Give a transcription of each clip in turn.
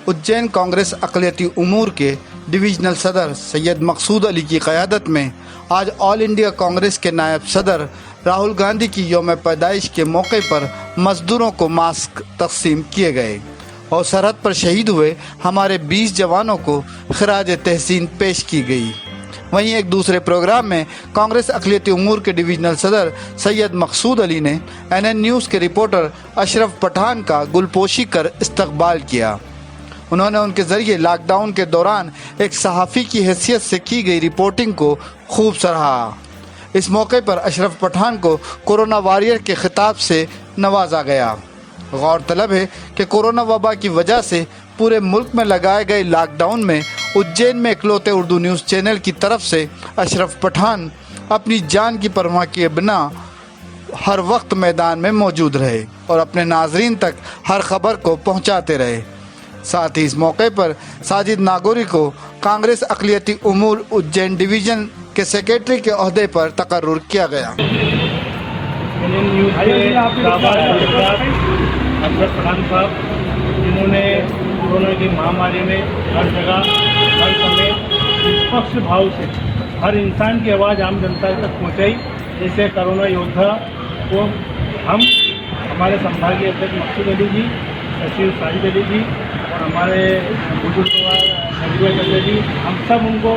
उज्जैन कांग्रेस अक़लियती उमूर के डिवीज़नल सदर सैयद मकसूद अली की क़यादत में आज ऑल इंडिया कांग्रेस के नायब सदर राहुल गांधी की यौम पैदाइश के मौके पर मजदूरों को मास्क तकसीम किए गए और सरहद पर शहीद हुए हमारे 20 जवानों को खराज तहसीन पेश की गई। वहीं एक दूसरे प्रोग्राम में कांग्रेस अक़लियती उमूर के डिवीज़नल सदर सैयद मकसूद अली ने NN न्यूज़ के रिपोर्टर अशरफ पठान का गुलपोशी कर इस्तकबाल किया। उन्होंने उनके ज़रिए लॉकडाउन के दौरान एक सहाफ़ी की हैसियत से की गई रिपोर्टिंग को खूब सराहा। इस मौके पर अशरफ पठान को कोरोना वॉरियर के खिताब से नवाजा गया। गौरतलब है कि कोरोना वबा की वजह से पूरे मुल्क में लगाए गए लॉकडाउन में उज्जैन में इकलौते उर्दू न्यूज़ चैनल की तरफ से अशरफ पठान अपनी जान की परवाह किए बिना हर वक्त मैदान में मौजूद रहे और अपने नाजरीन तक हर खबर को पहुंचाते रहे। साथ ही इस मौके पर साजिद नागौरी को कांग्रेस अक़लियती उमूर उज्जैन डिवीज़न के सेक्रेटरी के ओहदे पर तकर्रुर किया गया। अशरफ पठान साहब, जिन्होंने कोरोना की महामारी में हर जगह हर समय निष्पक्ष भाव से हर इंसान की आवाज़ आम जनता तक पहुँचाई। जैसे कोरोना योद्धा को हम हमारे संभागीय अध्यक्ष मकसूद अली जी, सचिव साजिद अली जी और हमारे बुजुर्ग नजीब अली जी, हम सब उनको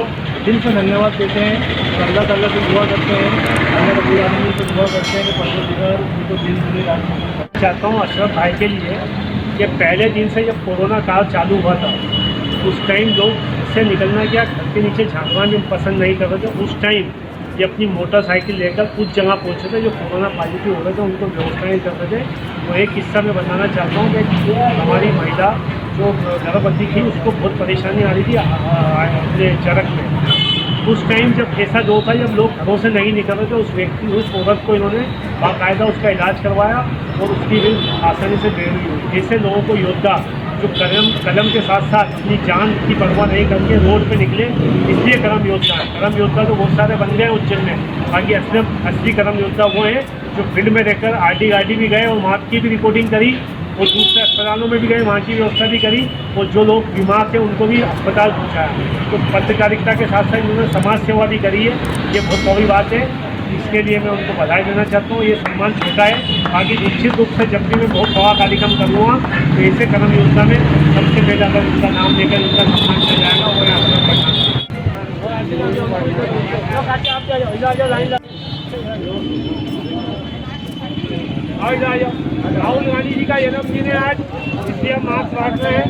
दिल से धन्यवाद देते हैं और अल्लाह ताला से दुआ करते हैं, अल्लाह रब्बुल आलमीन से दुआ करते हैं कि परवरदिगार उनको दिन दुनी रात। चाहता हूँ अशरफ भाई के लिए कि पहले दिन से जब कोरोना काल चालू हुआ था उस टाइम लोग से निकलना क्या घर के नीचे झांकना भी पसंद नहीं कर रहे थे। उस टाइम ये अपनी मोटरसाइकिल लेकर कुछ जगह पहुँचे थे जो कोरोना पॉजिटिव हो रहे थे, उनको व्यवस्था नहीं कर रहे थे। वो एक किस्सा मैं बताना चाहता हूँ कि हमारी महिला जो गर्भवती थी उसको बहुत परेशानी आ रही थी अपने चरक में। उस टाइम जब ऐसा दौर था जब लोग घरों से नहीं निकल रहे थे, उस औरत को इन्होंने बाकायदा उसका इलाज करवाया और उसकी भी आसानी से डिलीवरी हुई। ऐसे लोगों को योद्धा जो कलम के साथ साथ अपनी जान की परवाह नहीं करके रोड पे निकले, इसलिए करम योद्धा है। करम योद्धा तो बहुत सारे बन गए उज्जैन में, बाकी असली करम योद्धा वो हैं जो फील्ड में रहकर आरडी भी गए और वहाँ की भी रिपोर्टिंग करी और दूसरे अस्पतालों में भी गए, वहाँ की व्यवस्था भी करी और जो लोग बीमार थे उनको भी अस्पताल पहुँचाया। तो पत्रकारिता के साथ साथ उन्होंने समाज सेवा भी करी है, ये बहुत बड़ी बात है। इसके लिए मैं उनको बधाई देना चाहता हूँ। ये सम्मान छोटा है, बाकी निश्चित रूप से जब भी मैं बहुत बड़ा कार्यक्रम करूँगा तो ऐसे करम योजना में सबसे पहले अगर उनका नाम लेकर उनका सम्मान किया जाएगा वो राहुल गांधी जी का जन्मदिन है आज, इसलिए हम मास्क बांट रहे हैं।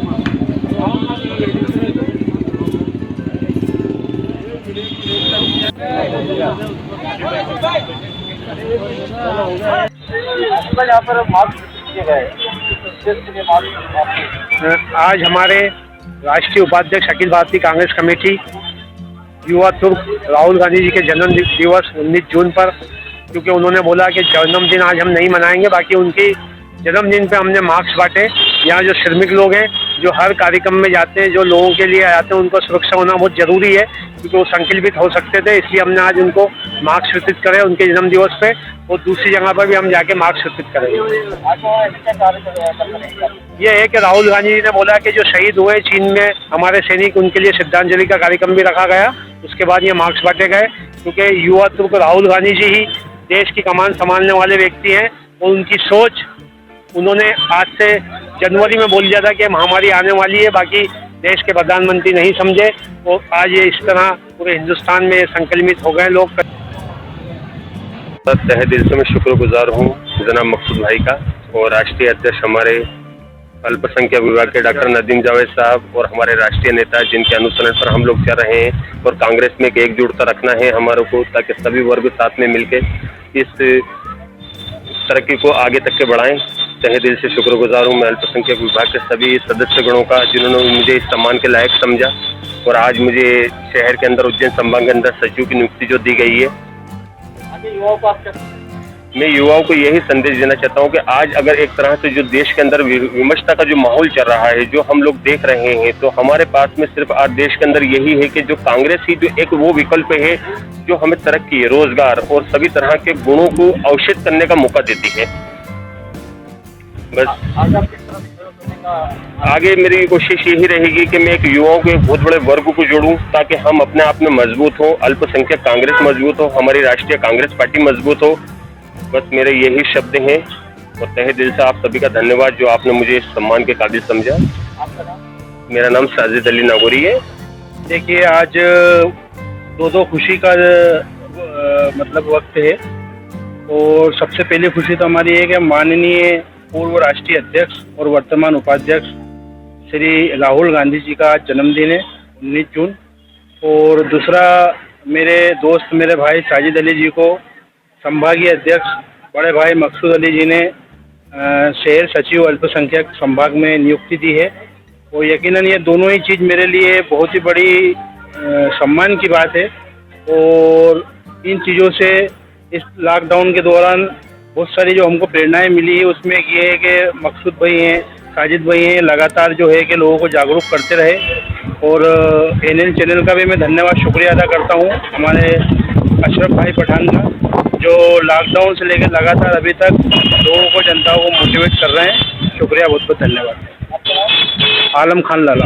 आज हमारे राष्ट्रीय उपाध्यक्ष अखिल भारतीय कांग्रेस कमेटी युवा तुर्क राहुल गांधी जी के जन्म दिवस 19 जून पर, क्योंकि उन्होंने बोला कि जन्मदिन आज हम नहीं मनाएंगे, बाकी उनकी जन्मदिन पे हमने मास्क बांटे। यहाँ जो श्रमिक लोग हैं जो हर कार्यक्रम में जाते हैं, जो लोगों के लिए आते हैं, उनको सुरक्षा होना बहुत ज़रूरी है क्योंकि वो संक्रमित हो सकते थे, इसलिए हमने आज उनको मास्क वितरित करे उनके जन्मदिवस पे और दूसरी जगह पर भी हम जाके मास्क वितरित करेंगे। ये है कि राहुल गांधी जी ने बोला कि जो शहीद हुए चीन में हमारे सैनिक, उनके लिए श्रद्धांजलि का कार्यक्रम भी रखा गया। उसके बाद ये मास्क बांटे गए क्योंकि युवा तुर्क राहुल गांधी जी ही देश की कमान संभालने वाले व्यक्ति हैं और उनकी सोच, उन्होंने आज से जनवरी में बोल दिया था कि महामारी आने वाली है, बाकी देश के प्रधानमंत्री नहीं समझे और आज ये इस तरह पूरे हिंदुस्तान में संक्रमित हो गए लोग। तहे दिल से मैं शुक्रगुजार हूँ जनाब मकसूद भाई का और राष्ट्रीय अध्यक्ष हमारे अल्पसंख्यक विभाग के डॉक्टर नदीम जावेद साहब और हमारे राष्ट्रीय नेता जिनके अनुसरण पर हम लोग चल रहे हैं और कांग्रेस में एक एकजुटता रखना है हमारे को, ताकि सभी वर्ग साथ में मिलकर इस तरक्की को आगे तक के बढ़ाएं। तहे दिल से शुक्रगुजार हूँ मैं अल्पसंख्यक विभाग के सभी सदस्य गणों का जिन्होंने मुझे इस सम्मान के लायक समझा और आज मुझे शहर के अंदर उज्जैन संभाग के अंदर सचिव की नियुक्ति जो दी गई है। मैं युवाओं को यही संदेश देना चाहता हूं कि आज अगर एक तरह से जो देश के अंदर विमर्शता का जो माहौल चल रहा है, जो हम लोग देख रहे हैं, तो हमारे पास में सिर्फ आज देश के अंदर यही है कि जो कांग्रेस ही जो एक वो विकल्प है जो हमें तरक्की, रोजगार और सभी तरह के गुणों को अवशेष करने का मौका देती है। बस आगे मेरी कोशिश यही रहेगी कि मैं एक युवाओं के एक बहुत बड़े वर्ग को जोड़ूं ताकि हम अपने आप में मजबूत हो, अल्पसंख्यक कांग्रेस मजबूत हो, हमारी राष्ट्रीय कांग्रेस पार्टी मजबूत हो। बस मेरे यही शब्द हैं और तहे दिल से आप सभी का धन्यवाद जो आपने मुझे इस सम्मान के काबिल समझा। मेरा नाम साजिद अली नागौरी है। देखिए, आज दो खुशी का मतलब वक्त है और सबसे पहली खुशी तो हमारी है कि माननीय पूर्व राष्ट्रीय अध्यक्ष और वर्तमान उपाध्यक्ष श्री राहुल गांधी जी का जन्मदिन है 19 जून। और दूसरा, मेरे दोस्त मेरे भाई साजिद अली जी को संभागीय अध्यक्ष बड़े भाई मकसूद अली जी ने शहर सचिव अल्पसंख्यक संभाग में नियुक्ति दी है। और यकीनन ये दोनों ही चीज़ मेरे लिए बहुत ही बड़ी सम्मान की बात है। और इन चीज़ों से इस लॉकडाउन के दौरान बहुत सारी जो हमको प्रेरणाएं मिली है उसमें ये है कि मकसूद भाई हैं, साजिद भाई हैं, लगातार जो है कि लोगों को जागरूक करते रहे। और एनएन चैनल का भी मैं धन्यवाद शुक्रिया अदा करता हूँ हमारे अशरफ भाई पठान का, जो लॉकडाउन से लेकर लगातार अभी तक लोगों को, जनता को मोटिवेट कर रहे हैं। शुक्रिया, बहुत बहुत धन्यवाद। आलम खान लाला।